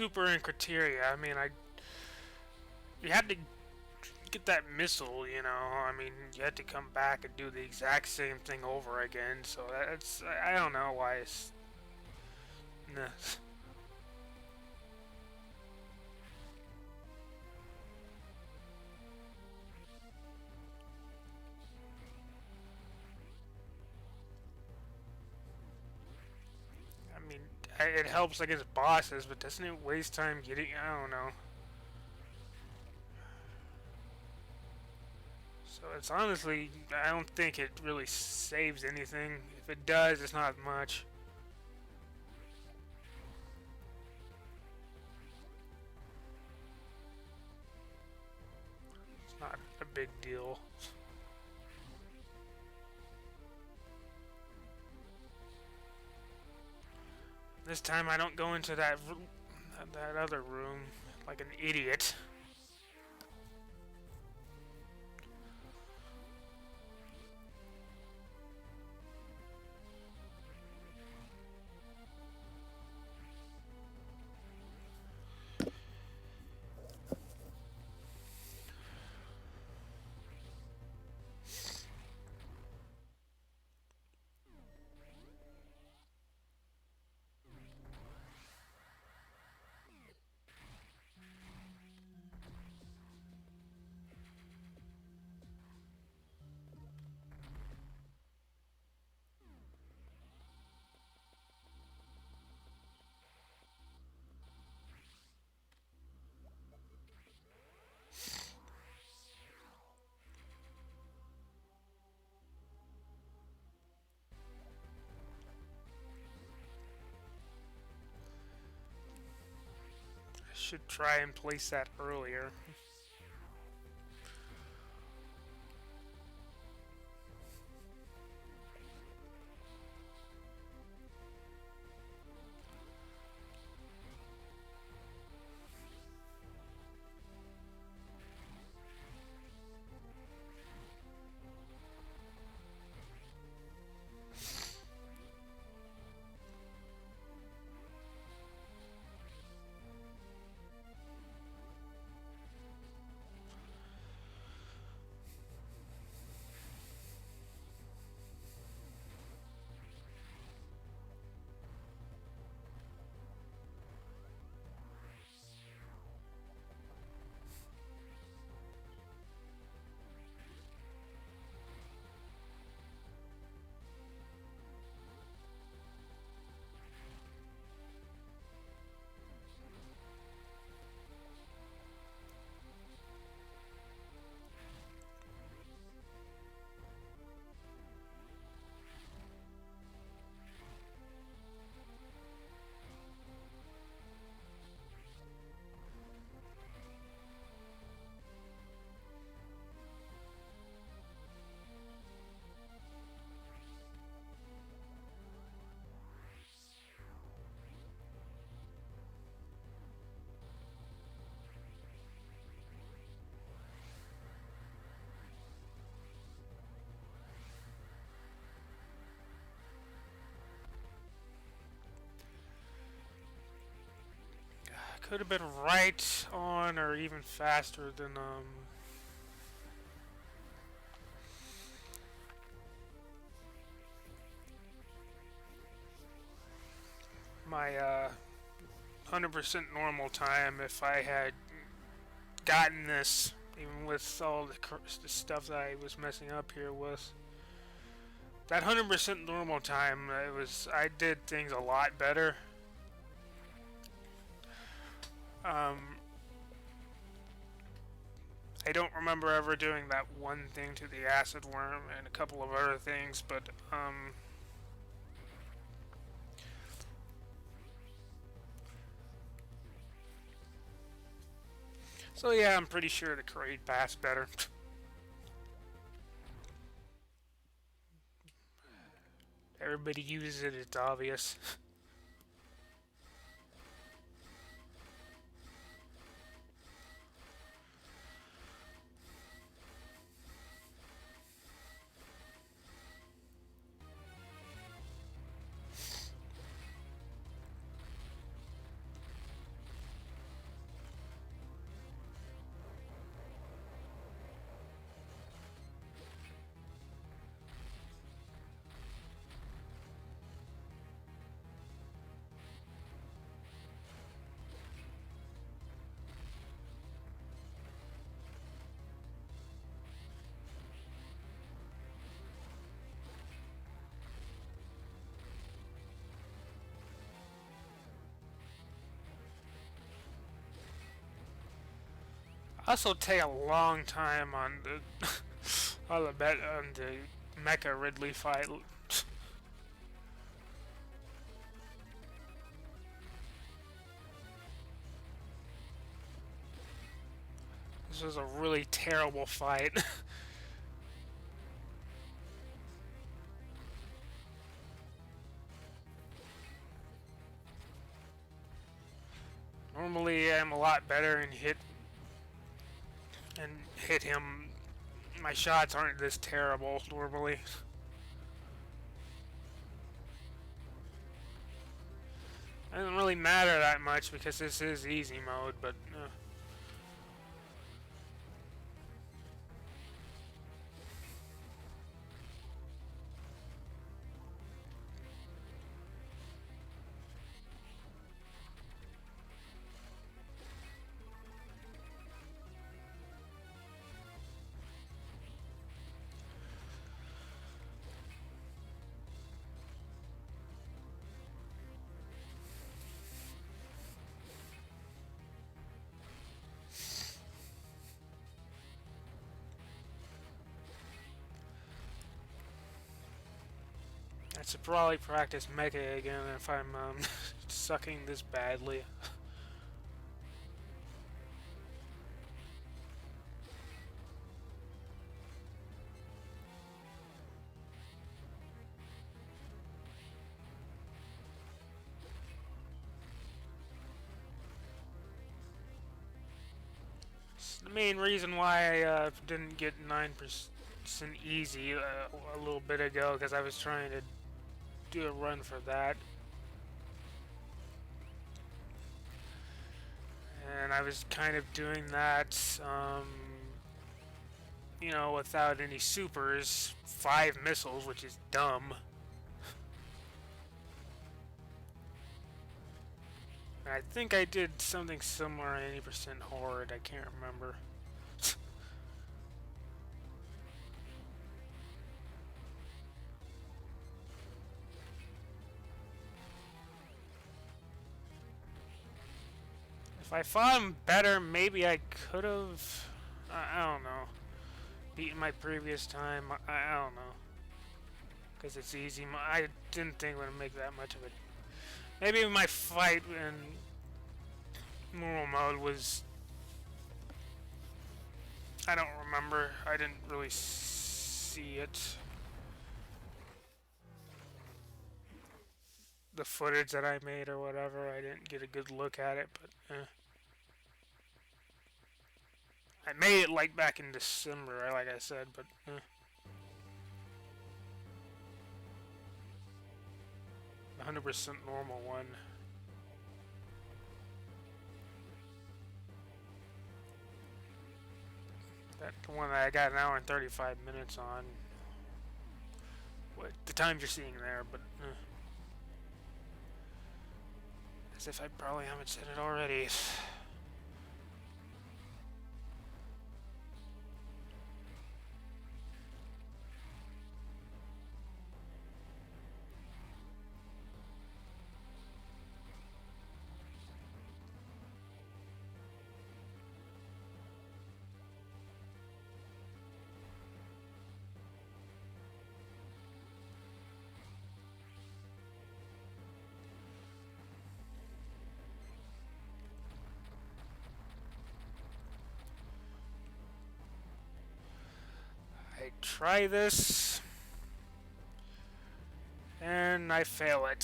super in criteria. I mean, you had to get that missile, you know. I mean, you had to come back and do the exact same thing over again. So that's, I don't know why it's. Nah. I mean, it helps against bosses, but doesn't it waste time getting? I don't know. So it's honestly, I don't think it really saves anything. If it does, it's not much. It's not a big deal. This time I don't go into that other room like an idiot. I should try and place that earlier. Could have been right on or even faster than my 100% normal time if I had gotten this, even with all the stuff that I was messing up here with. That 100% normal time, I did things a lot better. Um, I don't remember ever doing that one thing to the acid worm and a couple of other things, but so yeah, I'm pretty sure the Kraid passed better. Everybody uses it, it's obvious. Also take a long time on the on the Mecha Ridley fight. This was a really terrible fight. Normally I'm a lot better and hit him. My shots aren't this terrible normally. It doesn't really matter that much because this is easy mode, but I should probably practice Mecha again if I'm sucking this badly. The main reason why I didn't get 9% easy a little bit ago, because I was trying to do a run for that. And I was kind of doing that, you know, without any supers, 5 missiles, which is dumb. I think I did something similar on 80% horde, I can't remember. If I fought him better, maybe I could have, I don't know, beaten my previous time. I don't know. Because it's easy. I didn't think it would make that much of it. Maybe my fight in normal mode was, I don't remember. I didn't really see it. The footage that I made or whatever, I didn't get a good look at it, but I made it like back in December, like I said, but 100% normal one. That the one that I got an hour and 35 minutes on. What the times you're seeing there, but as if I probably haven't said it already. I try this, and I fail it.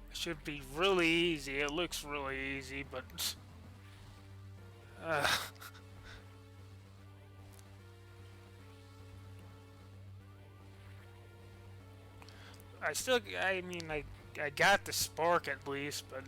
It should be really easy. It looks really easy, but I mean, I got the spark at least, but